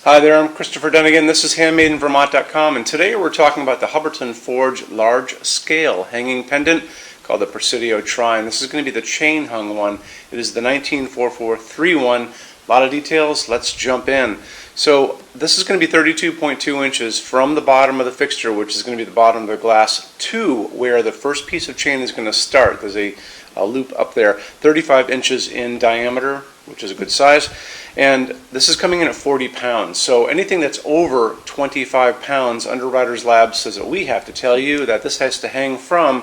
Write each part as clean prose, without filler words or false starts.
Hi there, I'm Christopher Dunnigan. This is HandmadeInVermont.com, and today we're talking about the Hubbardton Forge large-scale hanging pendant called the Presido Tryne. This is going to be the chain-hung one. It is the 194431. A lot of details. Let's jump in. So this is going to be 32.2 inches from the bottom of the fixture, which is going to be the bottom of the glass, to where the first piece of chain is going to start. There's a loop up there, 35 inches in diameter, which is a good size. And this is coming in at 40 pounds. So anything that's over 25 pounds, Underwriters Lab says that we have to tell you that this has to hang from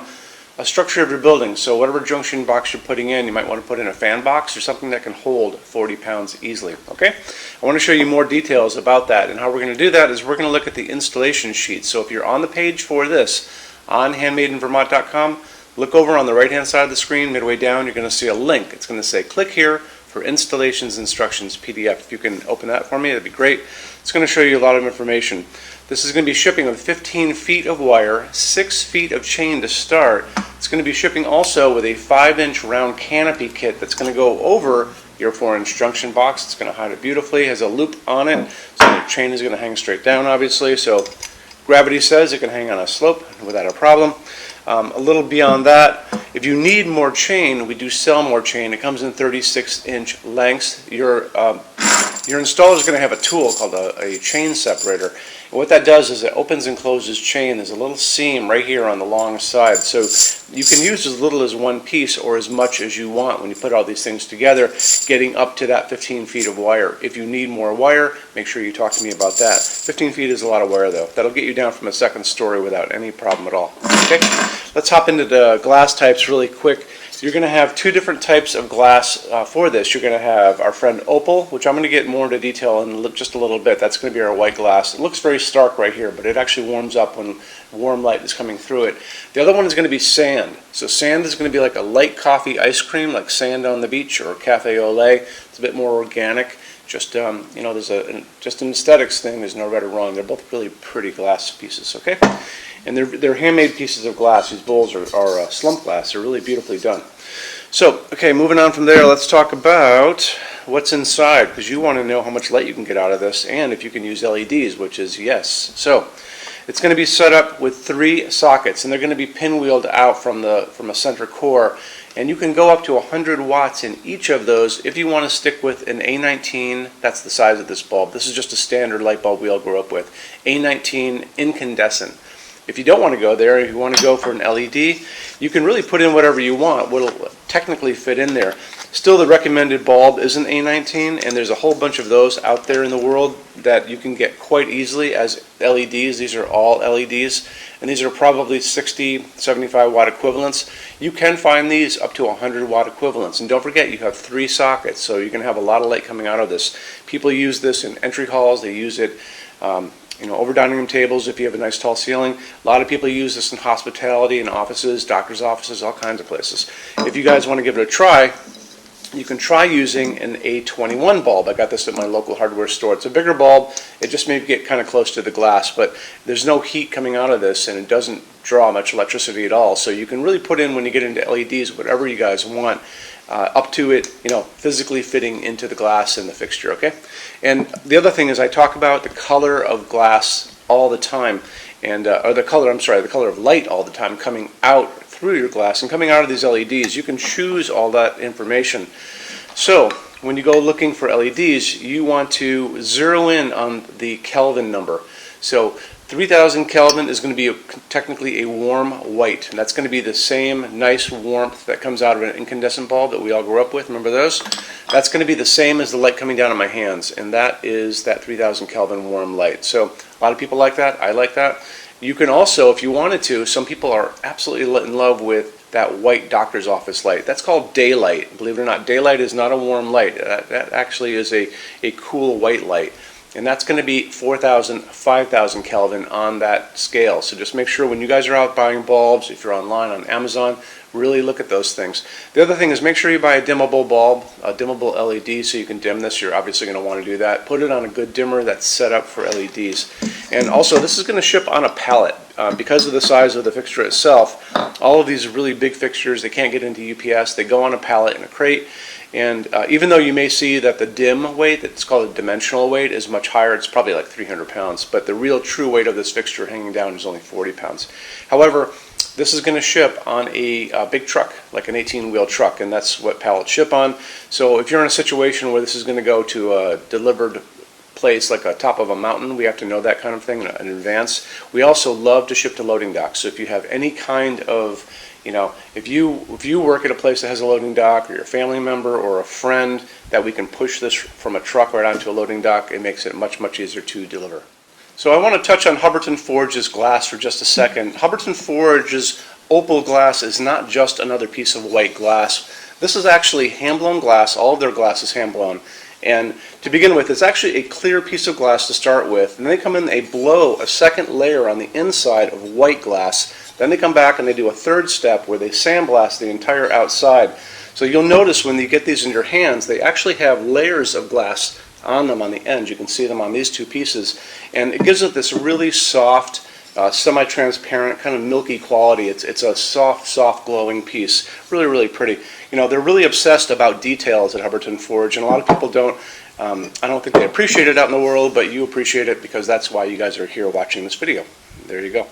a structure of your building. So whatever junction box you're putting in, you might want to put in a fan box or something that can hold 40 pounds easily. Okay? I want to show you more details about that. And how we're going to do that is we're going to look at the installation sheet. So if you're on the page for this on HandmadeInVermont.com, look over on the right-hand side of the screen, midway down, you're going to see a link. It's going to say, click here for Installations Instructions PDF. If you can open that for me, that'd be great. It's going to show you a lot of information. This is going to be shipping with 15 feet of wire, 6 feet of chain to start. It's going to be shipping also with a 5-inch round canopy kit that's going to go over your 4-inch junction box. It's going to hide it beautifully. It has a loop on it, so the chain is going to hang straight down, obviously. So gravity says it can hang on a slope without a problem. A little beyond that, if you need more chain, we do sell more chain. It comes in 36-inch lengths. Your installer is going to have a tool called a chain separator. And what that does is it opens and closes chain. There's a little seam right here on the long side. So you can use as little as one piece or as much as you want when you put all these things together, getting up to that 15 feet of wire. If you need more wire, make sure you talk to me about that. 15 feet is a lot of wire, though. That'll get you down from a second story without any problem at all. Okay, let's hop into the glass types really quick. You're going to have two different types of glass for this. You're going to have our friend Opal, which I'm going to get more into detail in just a little bit. That's going to be our white glass. It looks very stark right here, but it actually warms up when warm light is coming through it. The other one is going to be sand. So sand is going to be like a light coffee ice cream, like sand on the beach or cafe au lait. It's a bit more organic. Just you know, there's just an aesthetics thing. There's no right or wrong. They're both really pretty glass pieces. Okay. And they're handmade pieces of glass. These bowls are slump glass. They're really beautifully done. So, okay, moving on from there, let's talk about what's inside, because you want to know how much light you can get out of this and if you can use LEDs, which is yes. So, it's going to be set up with 3 sockets, and they're going to be pinwheeled out from a center core. And you can go up to 100 watts in each of those if you want to stick with an A19. That's the size of this bulb. This is just a standard light bulb we all grew up with. A19 incandescent. If you don't want to go there, if you want to go for an LED, you can really put in whatever you want. What will technically fit in there. Still, the recommended bulb is an A19, and there's a whole bunch of those out there in the world that you can get quite easily as LEDs. These are all LEDs, and these are probably 60, 75 watt equivalents. You can find these up to 100 watt equivalents, and don't forget you have 3 sockets, so you can have a lot of light coming out of this. People use this in entry halls. They use it you know, over dining room tables if you have a nice tall ceiling. A lot of people use this in hospitality, in offices, doctor's offices, all kinds of places. If you guys want to give it a try, you can try using an A21 bulb. I got this at my local hardware store. It's a bigger bulb. It just may get kind of close to the glass, but there's no heat coming out of this, and it doesn't draw much electricity at all. So you can really put in, when you get into LEDs, whatever you guys want, up to it, you know, physically fitting into the glass and the fixture, okay? And the other thing is I talk about the color of glass all the time, and or the color of light all the time coming out through your glass and coming out of these LEDs. You can choose all that information. So when you go looking for LEDs, you want to zero in on the Kelvin number. So 3000 Kelvin is going to be technically a warm white, and that's going to be the same nice warmth that comes out of an incandescent bulb that we all grew up with. Remember those? That's going to be the same as the light coming down on my hands, and that is that 3000 Kelvin warm light. So a lot of people like that. I like that. You can also, if you wanted to, some people are absolutely in love with that white doctor's office light. That's called daylight. Believe it or not, daylight is not a warm light. That actually is a cool white light. And that's going to be 4,000, 5,000 Kelvin on that scale. So just make sure when you guys are out buying bulbs, if you're online on Amazon, Really look at those things. The other thing is make sure you buy a dimmable bulb, a dimmable LED, so you can dim this. You're obviously going to want to do that. Put it on a good dimmer that's set up for LEDs. And also, this is going to ship on a pallet. Because of the size of the fixture itself, all of these really big fixtures, they can't get into UPS. They go on a pallet in a crate. And even though you may see that the dim weight, it's called a dimensional weight, is much higher, it's probably like 300 pounds, but the real true weight of this fixture hanging down is only 40 pounds. However, this is going to ship on a big truck, like an 18-wheel truck, and that's what pallets ship on. So if you're in a situation where this is going to go to a delivered place like a top of a mountain, we have to know that kind of thing in advance. We also love to ship to loading docks. So if you have any kind of, if you work at a place that has a loading dock, or your family member or a friend, that we can push this from a truck right onto a loading dock, it makes it much, much easier to deliver. So I want to touch on Hubbardton Forge's glass for just a second. Hubbardton Forge's opal glass is not just another piece of white glass. This is actually hand-blown glass. All of their glass is hand-blown. And to begin with, it's actually a clear piece of glass to start with. And then they come in, they blow a second layer on the inside of white glass. Then they come back and they do a third step where they sandblast the entire outside. So you'll notice when you get these in your hands, they actually have layers of glass on them on the ends. You can see them on these two pieces. And it gives it this really soft, semi-transparent, kind of milky quality. It's a soft glowing piece. Really, really pretty. They're really obsessed about details at Hubbardton Forge, and a lot of people don't. I don't think they appreciate it out in the world, but you appreciate it because that's why you guys are here watching this video. There you go.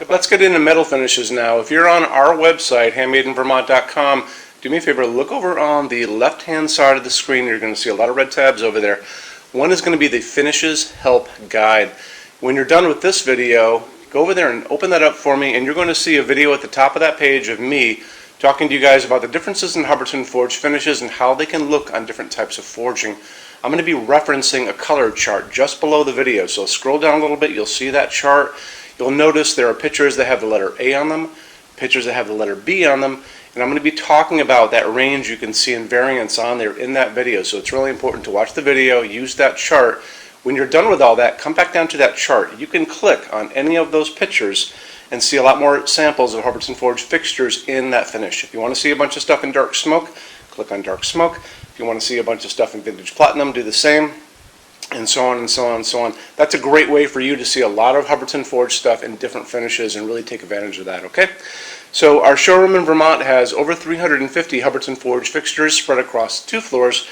Let's get into metal finishes now. If you're on our website, HandmadeInVermont.com, do me a favor, look over on the left-hand side of the screen. You're going to see a lot of red tabs over there. One is going to be the Finishes Help Guide. When you're done with this video, go over there and open that up for me, and you're going to see a video at the top of that page of me talking to you guys about the differences in Hubbardton Forge finishes and how they can look on different types of forging. I'm going to be referencing a color chart just below the video, so scroll down a little bit, you'll see that chart. You'll notice there are pictures that have the letter A on them, pictures that have the letter B on them, and I'm going to be talking about that range you can see in variance on there in that video. So it's really important to watch the video, use that chart. When you're done with all that, come back down to that chart. You can click on any of those pictures and see a lot more samples of Hubbardton Forge fixtures in that finish. If you want to see a bunch of stuff in dark smoke, click on dark smoke. If you want to see a bunch of stuff in vintage platinum, do the same, and so on and so on and so on. That's a great way for you to see a lot of Hubbardton Forge stuff in different finishes and really take advantage of that, okay? So our showroom in Vermont has over 350 Hubbardton Forge fixtures spread across 2 floors.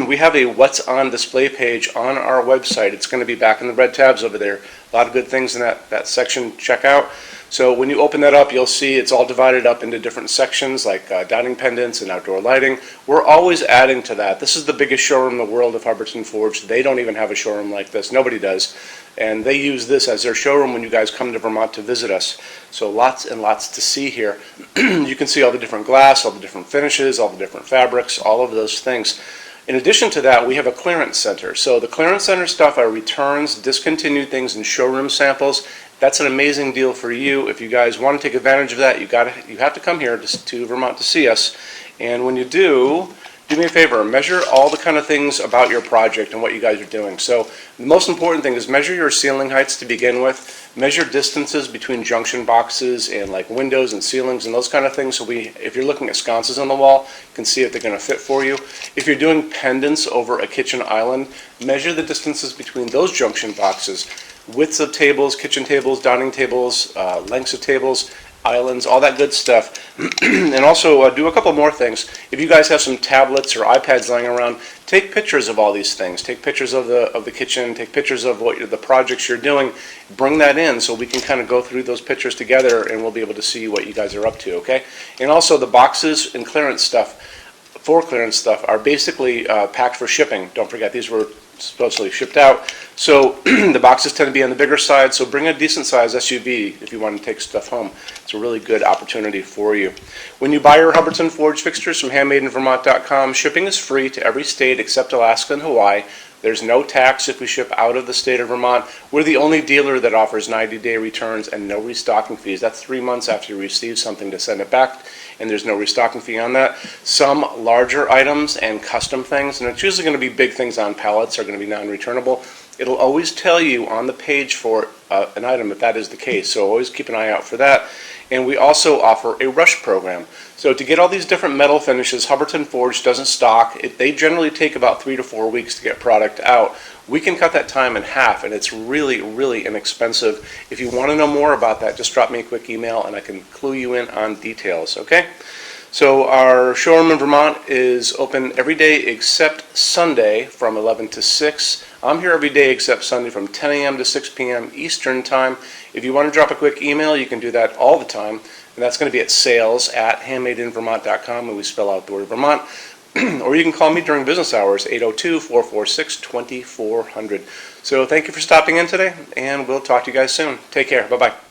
We have a What's On display page on our website. It's going to be back in the red tabs over there. A lot of good things in that section. Check out. So when you open that up, you'll see it's all divided up into different sections like dining pendants and outdoor lighting. We're always adding to that. This is the biggest showroom in the world of Hubbardton Forge. They don't even have a showroom like this. Nobody does. And they use this as their showroom when you guys come to Vermont to visit us. So lots and lots to see here. You can see all the different glass, all the different finishes, all the different fabrics, all of those things. In addition to that, we have a clearance center. So the clearance center stuff are returns, discontinued things, and showroom samples. That's an amazing deal for you. If you guys want to take advantage of that, you have to come here to Vermont to see us. And when you do me a favor, measure all the kind of things about your project and what you guys are doing. So the most important thing is measure your ceiling heights to begin with. Measure distances between junction boxes and like windows and ceilings and those kind of things. So if you're looking at sconces on the wall, you can see if they're going to fit for you. If you're doing pendants over a kitchen island, measure the distances between those junction boxes. Widths of tables, kitchen tables, dining tables, lengths of tables, islands, all that good stuff. And also do a couple more things. If you guys have some tablets or iPads lying around, take pictures of all these things. Take pictures of the kitchen, take pictures of the projects you're doing. Bring that in so we can kind of go through those pictures together and we'll be able to see what you guys are up to, okay? And also the boxes and clearance stuff, for clearance stuff, are basically packed for shipping. Don't forget, these were supposedly shipped out. So the boxes tend to be on the bigger side, so bring a decent size SUV if you want to take stuff home. It's a really good opportunity for you. When you buy your Hubbardton Forge fixtures from HandmadeInVermont.com, shipping is free to every state except Alaska and Hawaii. There's no tax if we ship out of the state of Vermont. We're the only dealer that offers 90-day returns and no restocking fees. That's 3 months after you receive something to send it back, and there's no restocking fee on that. Some larger items and custom things, and it's usually going to be big things on pallets, are going to be non-returnable. It'll always tell you on the page for an item if that is the case, so always keep an eye out for that. And we also offer a rush program. So to get all these different metal finishes, Hubbardton Forge doesn't stock. They generally take about 3 to 4 weeks to get product out. We can cut that time in half, and it's really, really inexpensive. If you want to know more about that, just drop me a quick email and I can clue you in on details, okay? So our showroom in Vermont is open every day except Sunday from 11 to 6. I'm here every day except Sunday from 10 a.m. to 6 p.m. Eastern Time. If you want to drop a quick email, you can do that all the time. And that's going to be at sales@HandmadeInVermont.com, and we spell out the word Vermont. Or you can call me during business hours, 802-446-2400. So thank you for stopping in today, and we'll talk to you guys soon. Take care. Bye-bye.